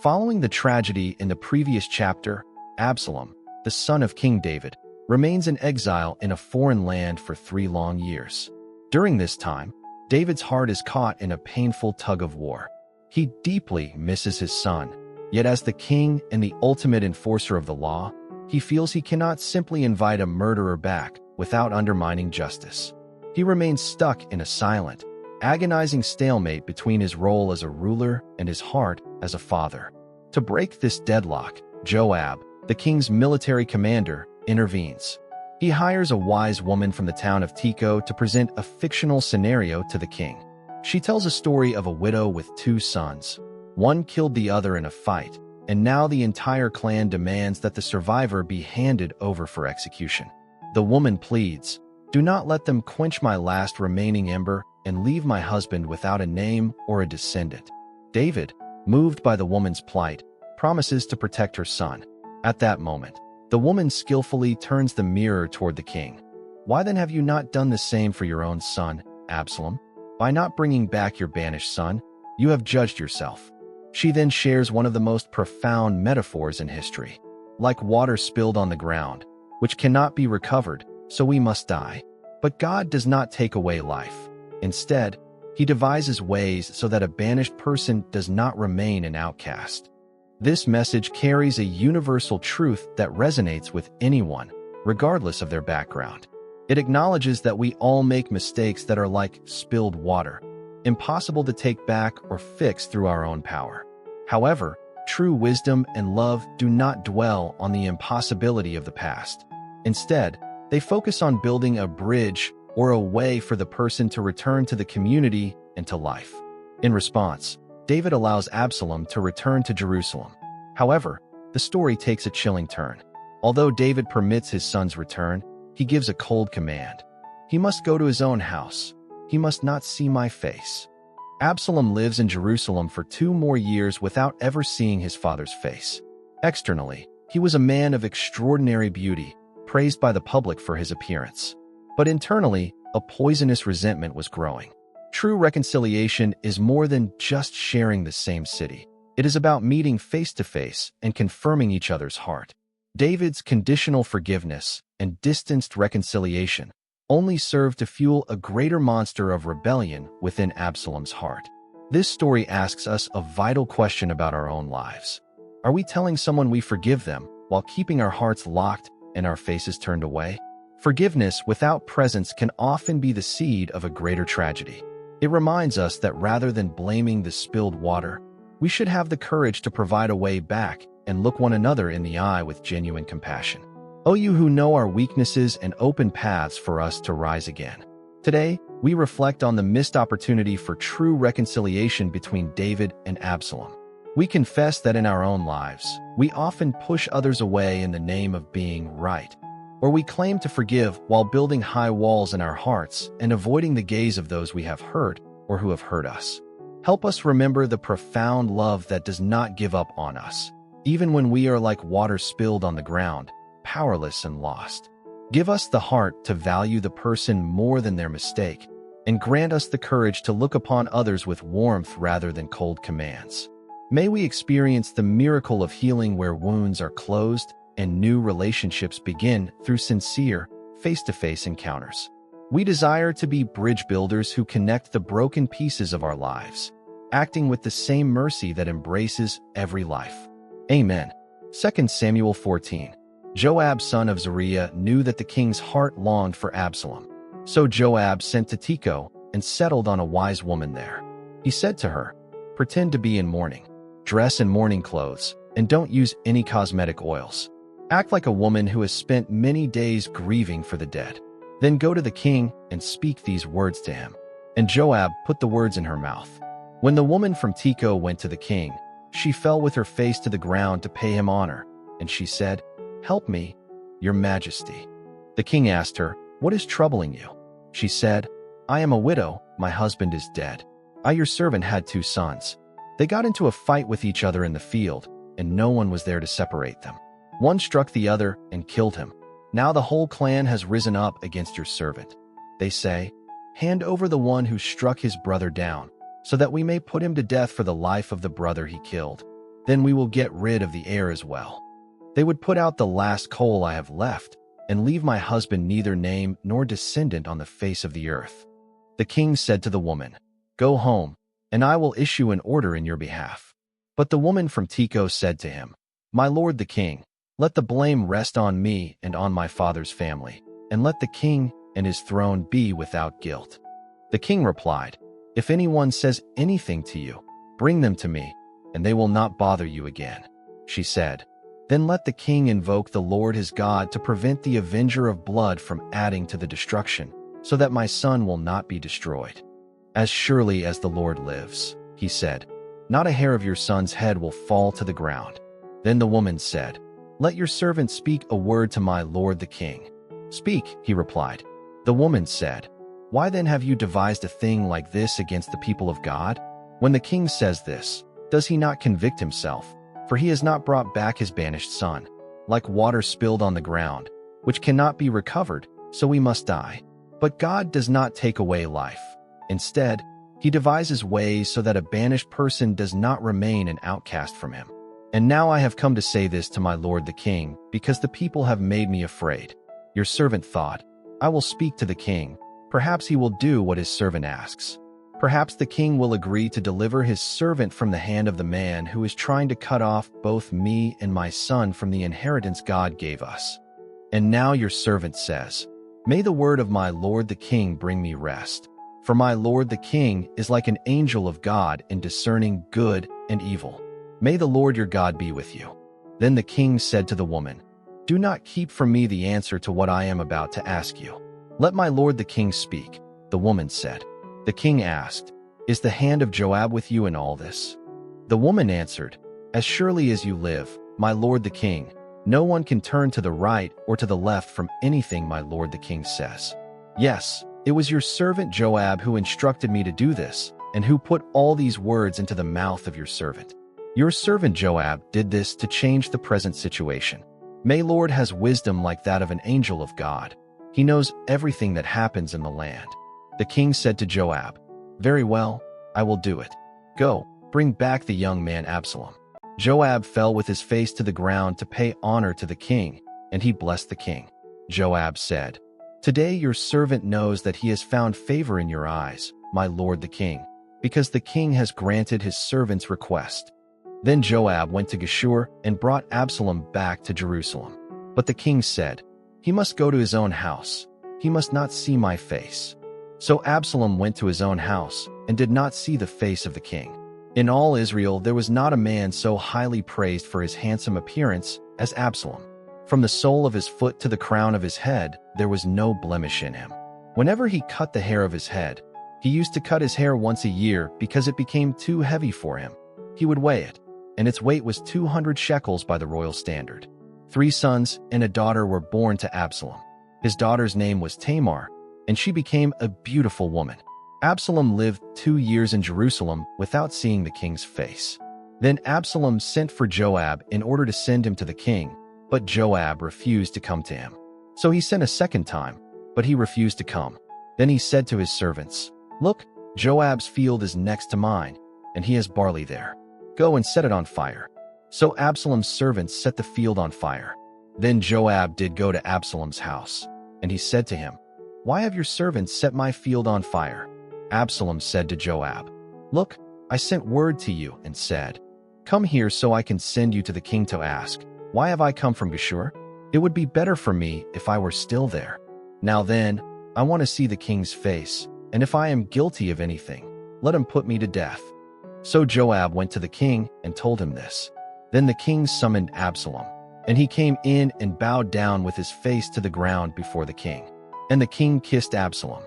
Following the tragedy in the previous chapter, Absalom, the son of King David, remains in exile in a foreign land for 3 long years. During this time, David's heart is caught in a painful tug-of-war. He deeply misses his son, yet as the king and the ultimate enforcer of the law, he feels he cannot simply invite a murderer back without undermining justice. He remains stuck in a silent, agonizing stalemate between his role as a ruler and his heart as a father. To break this deadlock, Joab, the king's military commander, intervenes. He hires a wise woman from the town of Tekoa to present a fictional scenario to the king. She tells a story of a widow with 2 sons. One killed the other in a fight, and now the entire clan demands that the survivor be handed over for execution. The woman pleads, "Do not let them quench my last remaining ember and leave my husband without a name or a descendant." David, moved by the woman's plight, promises to protect her son. At that moment, the woman skillfully turns the mirror toward the king. "Why then have you not done the same for your own son, Absalom? By not bringing back your banished son, you have judged yourself." She then shares one of the most profound metaphors in history. Like water spilled on the ground, which cannot be recovered, so we must die. But God does not take away life. Instead, he devises ways so that a banished person does not remain an outcast. This message carries a universal truth that resonates with anyone, regardless of their background. It acknowledges that we all make mistakes that are like spilled water, impossible to take back or fix through our own power. However, true wisdom and love do not dwell on the impossibility of the past. Instead, they focus on building a bridge or a way for the person to return to the community and to life. In response, David allows Absalom to return to Jerusalem. However, the story takes a chilling turn. Although David permits his son's return, he gives a cold command. He must go to his own house. He must not see my face. Absalom lives in Jerusalem for 2 more years without ever seeing his father's face. Externally, he was a man of extraordinary beauty, praised by the public for his appearance. But internally, a poisonous resentment was growing. True reconciliation is more than just sharing the same city. It is about meeting face to face and confirming each other's heart. David's conditional forgiveness and distanced reconciliation only served to fuel a greater monster of rebellion within Absalom's heart. This story asks us a vital question about our own lives. Are we telling someone we forgive them while keeping our hearts locked and our faces turned away? Forgiveness without presence can often be the seed of a greater tragedy. It reminds us that rather than blaming the spilled water, we should have the courage to provide a way back and look one another in the eye with genuine compassion. O you who know our weaknesses and open paths for us to rise again. Today, we reflect on the missed opportunity for true reconciliation between David and Absalom. We confess that in our own lives, we often push others away in the name of being right, or we claim to forgive while building high walls in our hearts and avoiding the gaze of those we have hurt or who have hurt us. Help us remember the profound love that does not give up on us, even when we are like water spilled on the ground, powerless and lost. Give us the heart to value the person more than their mistake, and grant us the courage to look upon others with warmth rather than cold commands. May we experience the miracle of healing where wounds are closed and new relationships begin through sincere, face-to-face encounters. We desire to be bridge builders who connect the broken pieces of our lives, acting with the same mercy that embraces every life. Amen. 2 Samuel 14. Joab son of Zeruiah knew that the king's heart longed for Absalom. So Joab sent to Tekoa and settled on a wise woman there. He said to her, "Pretend to be in mourning. Dress in mourning clothes, and don't use any cosmetic oils. Act like a woman who has spent many days grieving for the dead. Then go to the king and speak these words to him." And Joab put the words in her mouth. When the woman from Tekoa went to the king, she fell with her face to the ground to pay him honor, and she said, "Help me, your majesty." The king asked her, "What is troubling you?" She said, "I am a widow, my husband is dead. I, your servant, had 2 sons. They got into a fight with each other in the field, and no one was there to separate them. One struck the other and killed him. Now the whole clan has risen up against your servant. They say, 'Hand over the one who struck his brother down, so that we may put him to death for the life of the brother he killed.' then we will get rid of the heir as well. They would put out the last coal I have left, and leave my husband neither name nor descendant on the face of the earth." The king said to the woman, "Go home, and I will issue an order in your behalf." But the woman from Tekoa said to him, "My lord the king, let the blame rest on me and on my father's family, and let the king and his throne be without guilt." The king replied, "If anyone says anything to you, bring them to me, and they will not bother you again." She said, "Then let the king invoke the Lord his God to prevent the avenger of blood from adding to the destruction, so that my son will not be destroyed. As surely as the Lord lives," he said, "not a hair of your son's head will fall to the ground." Then the woman said, "Let your servant speak a word to my lord the king." "Speak," he replied. The woman said, "Why then have you devised a thing like this against the people of God? When the king says this, does he not convict himself? For he has not brought back his banished son, like water spilled on the ground, which cannot be recovered, so we must die. But God does not take away life. Instead, he devises ways so that a banished person does not remain an outcast from him. And now I have come to say this to my lord the king, because the people have made me afraid. Your servant thought, I will speak to the king. Perhaps he will do what his servant asks. Perhaps the king will agree to deliver his servant from the hand of the man who is trying to cut off both me and my son from the inheritance God gave us. And now your servant says, May the word of my lord the king bring me rest. For my lord the king is like an angel of God in discerning good and evil. May the Lord your God be with you." Then the king said to the woman, "Do not keep from me the answer to what I am about to ask you. Let my lord the king speak." The woman said. The king asked, "Is the hand of Joab with you in all this?" The woman answered, "As surely as you live, my lord the king, no one can turn to the right or to the left from anything my lord the king says. Yes, it was your servant Joab who instructed me to do this, and who put all these words into the mouth of your servant. Your servant Joab did this to change the present situation. May Lord has wisdom like that of an angel of God. He knows everything that happens in the land." The king said to Joab, "Very well, I will do it. Go, bring back the young man Absalom." Joab fell with his face to the ground to pay honor to the king, and he blessed the king. Joab said, "Today your servant knows that he has found favor in your eyes, my lord the king, because the king has granted his servant's request." Then Joab went to Geshur and brought Absalom back to Jerusalem. But the king said, "He must go to his own house. He must not see my face." So Absalom went to his own house and did not see the face of the king. In all Israel there was not a man so highly praised for his handsome appearance as Absalom. From the sole of his foot to the crown of his head, there was no blemish in him. Whenever he cut the hair of his head, he used to cut his hair once a year because it became too heavy for him. He would weigh it, and its weight was 200 shekels by the royal standard. 3 sons and a daughter were born to Absalom. His daughter's name was Tamar, and she became a beautiful woman. Absalom lived 2 years in Jerusalem without seeing the king's face. Then Absalom sent for Joab in order to send him to the king, but Joab refused to come to him. So he sent a second time, but he refused to come. Then he said to his servants, "Look, Joab's field is next to mine, and he has barley there. Go and set it on fire." So Absalom's servants set the field on fire. Then Joab did go to Absalom's house, and he said to him, "Why have your servants set my field on fire?" Absalom said to Joab, "Look, I sent word to you and said, 'Come here so I can send you to the king to ask, why have I come from Geshur? It would be better for me if I were still there. Now then, I want to see the king's face, and if I am guilty of anything, let him put me to death.'" So Joab went to the king and told him this. Then the king summoned Absalom, and he came in and bowed down with his face to the ground before the king. And the king kissed Absalom.